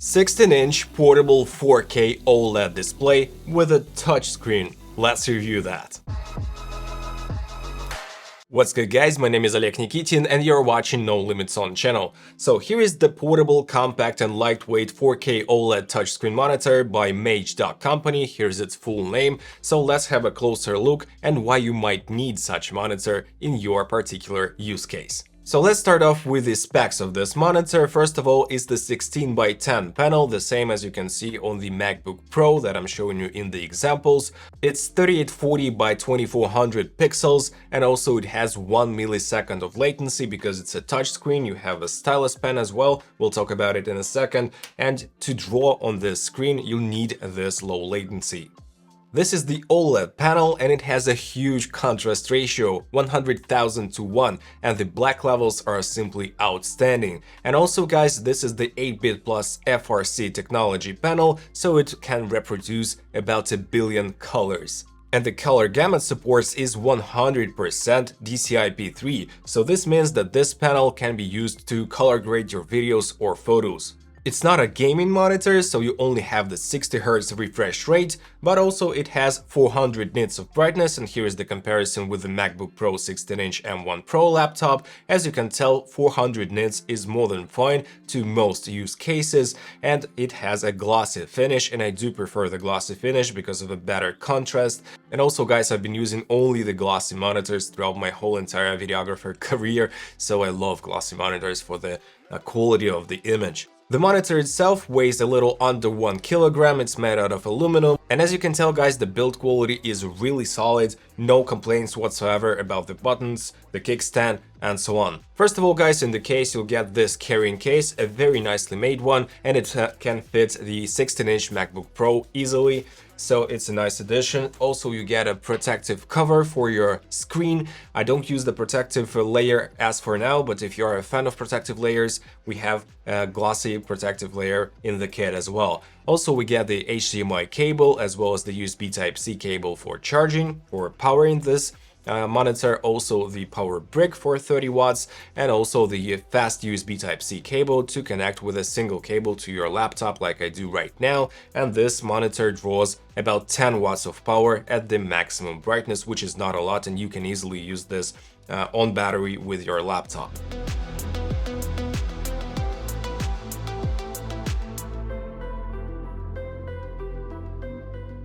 16-inch portable 4K OLED display with a touchscreen. Let's review that. What's good, guys? My name is Oleg Nikitin and you're watching No Limits On channel. So here is the portable, compact and lightweight 4K OLED touchscreen monitor by Magedok company. Here's its full name. So let's have a closer look and why you might need such monitor in your particular use case. So let's start off with the specs of this monitor. First of all, it's the 16:10 panel, the same as you can see on the MacBook Pro that I'm showing you in the examples. It's 3840 by 2400 pixels, and also it has 1 millisecond of latency because it's a touchscreen. You have a stylus pen as well. We'll talk about it in a second. And to draw on this screen, you need this low latency. This is the OLED panel and it has a huge contrast ratio, 100,000 to 1, and the black levels are simply outstanding. And also, guys, this is the 8-bit plus FRC technology panel, so it can reproduce about 1 billion colors. And the color gamut supports is 100% DCI P3, so this means that this panel can be used to color grade your videos or photos. It's not a gaming monitor, so you only have the 60Hz refresh rate, but also it has 400 nits of brightness, and here is the comparison with the MacBook Pro 16-inch M1 Pro laptop. As you can tell, 400 nits is more than fine to most use cases, and it has a glossy finish, and I do prefer the glossy finish because of a better contrast. And also, guys, I've been using only the glossy monitors throughout my whole entire videographer career, so I love glossy monitors for the quality of the image. The monitor itself weighs a little under 1 kilogram, it's made out of aluminum, and as you can tell, guys, the build quality is really solid, no complaints whatsoever about the buttons, the kickstand, and so on. First of all, guys, in the case you'll get this carrying case, a very nicely made one, and it can fit the 16-inch MacBook Pro easily. So it's a nice addition. Also, you get a protective cover for your screen. I don't use the protective layer as for now, but if you are a fan of protective layers, we have a glossy protective layer in the kit as well. Also, we get the HDMI cable as well as the USB Type-C cable for charging, for powering this monitor, also the power brick for 30 watts, and also the fast USB Type-C cable to connect with a single cable to your laptop like I do right now. And this monitor draws about 10 watts of power at the maximum brightness, which is not a lot, and you can easily use this on battery with your laptop.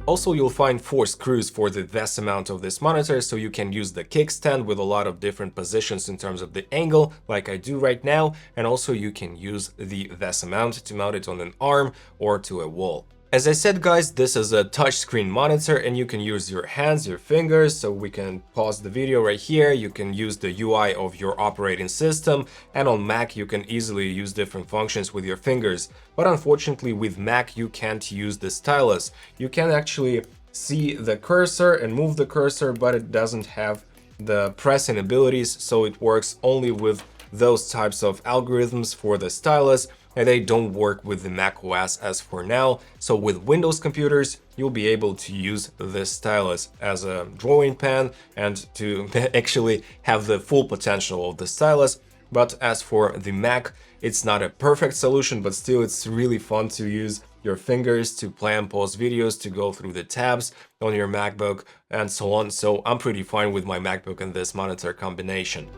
Also, you'll find 4 screws for the vest mount of this monitor, so you can use the kickstand with a lot of different positions in terms of the angle, like I do right now, and also you can use the vest mount to mount it on an arm or to a wall. As I said, guys, this is a touchscreen monitor and you can use your hands, your fingers, so we can pause the video right here. You can use the UI of your operating system, and on Mac you can easily use different functions with your fingers. But unfortunately with Mac you can't use the stylus. You can actually see the cursor and move the cursor, but it doesn't have the pressing abilities, so it works only with those types of algorithms for the stylus, and they don't work with the Mac OS as for now. So with Windows computers, you'll be able to use this stylus as a drawing pen and to actually have the full potential of the stylus. But as for the Mac, it's not a perfect solution, but still it's really fun to use your fingers to play and pause videos, to go through the tabs on your MacBook and so on. So I'm pretty fine with my MacBook and this monitor combination.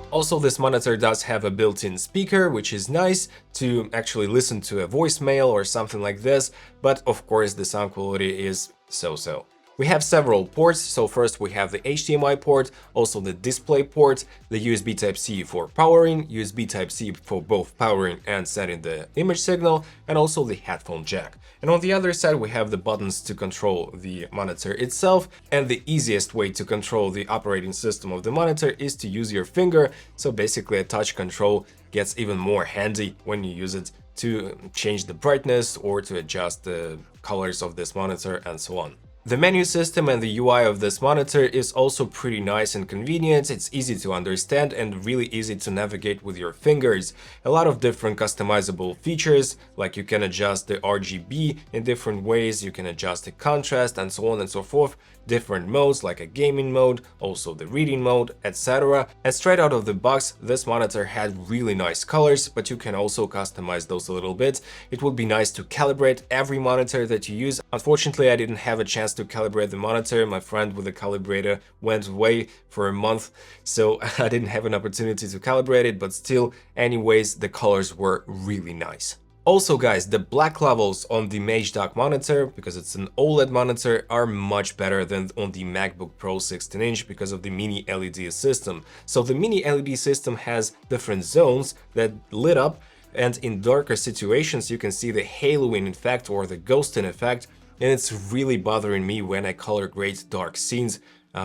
Also, this monitor does have a built-in speaker, which is nice to actually listen to a voicemail or something like this, but of course the sound quality is so-so. We have several ports, so first we have the HDMI port, also the display port, the USB Type-C for powering, USB Type-C for both powering and setting the image signal, and also the headphone jack. And on the other side we have the buttons to control the monitor itself, and the easiest way to control the operating system of the monitor is to use your finger, so basically a touch control gets even more handy when you use it to change the brightness or to adjust the colors of this monitor and so on. The menu system and the UI of this monitor is also pretty nice and convenient. It's easy to understand and really easy to navigate with your fingers. A lot of different customizable features, like you can adjust the RGB in different ways, you can adjust the contrast and so on and so forth. different modes like a gaming mode, also the reading mode, etc. And straight out of the box, this monitor had really nice colors, but you can also customize those a little bit. It would be nice to calibrate every monitor that you use. Unfortunately, I didn't have a chance to calibrate the monitor. My friend with the calibrator went away for a month, so I didn't have an opportunity to calibrate it, but still, anyways, the colors were really nice. Also guys, the black levels on the Magedok monitor, because it's an OLED monitor, are much better than on the MacBook Pro 16-inch because of the mini LED system. So the mini LED system has different zones that lit up, and in darker situations you can see the haloing effect or the ghosting effect, and it's really bothering me when I color grade dark scenes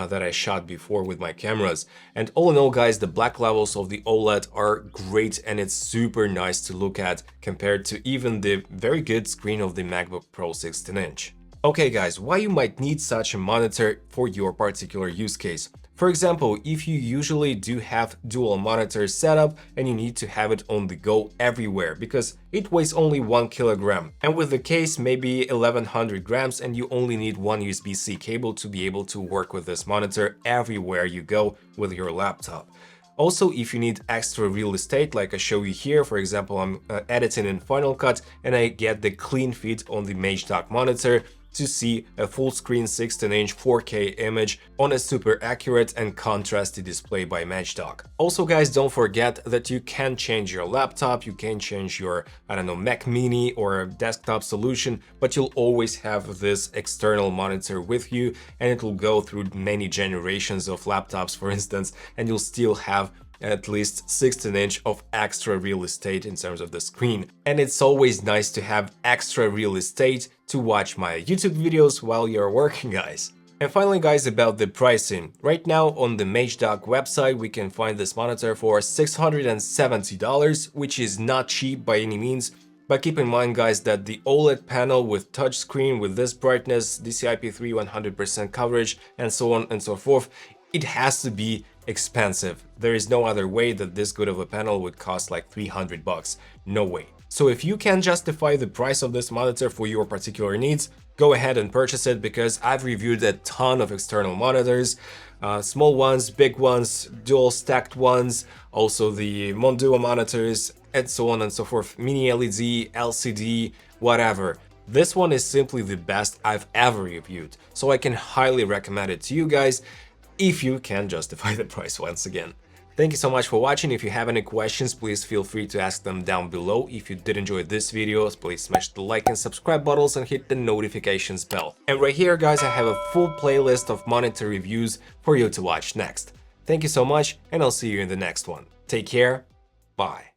that I shot before with my cameras. And all in all guys, the black levels of the OLED are great and it's super nice to look at compared to even the very good screen of the MacBook Pro 16-inch. Okay guys, why you might need such a monitor for your particular use case? For example, if you usually do have dual monitors set up and you need to have it on the go everywhere because it weighs only 1 kilogram, and with the case maybe 1100 grams, and you only need one USB-C cable to be able to work with this monitor everywhere you go with your laptop. Also, if you need extra real estate, like I show you here, for example, I'm editing in Final Cut and I get the clean feed on the Magedok monitor to see a full screen 16-inch 4K image on a super accurate and contrasty display by Magedok. Also guys, don't forget that you can change your laptop, you can change your, I don't know, Mac Mini or desktop solution, but you'll always have this external monitor with you, and it will go through many generations of laptops, for instance, and you'll still have at least 16-inch of extra real estate in terms of the screen. And it's always nice to have extra real estate to watch my YouTube videos while you're working, guys. And finally guys, about the pricing. Right now on the Magedok website we can find this monitor for $670, which is not cheap by any means. But keep in mind guys that the OLED panel with touchscreen with this brightness, DCI P3 100% coverage, and so on and so forth, it has to be expensive. There is no other way that this good of a panel would cost like 300 bucks. No way. So if you can justify the price of this monitor for your particular needs, go ahead and purchase it, because I've reviewed a ton of external monitors, small ones, big ones, dual stacked ones, also the Monduo monitors, and so on and so forth, mini LED, LCD, whatever. This one is simply the best I've ever reviewed, so I can highly recommend it to you guys if you can justify the price once again. Thank you so much for watching. If you have any questions, please feel free to ask them down below. If you did enjoy this video, please smash the like and subscribe buttons and hit the notifications bell. And right here, guys, I have a full playlist of monitor reviews for you to watch next. Thank you so much, and I'll see you in the next one. Take care. Bye.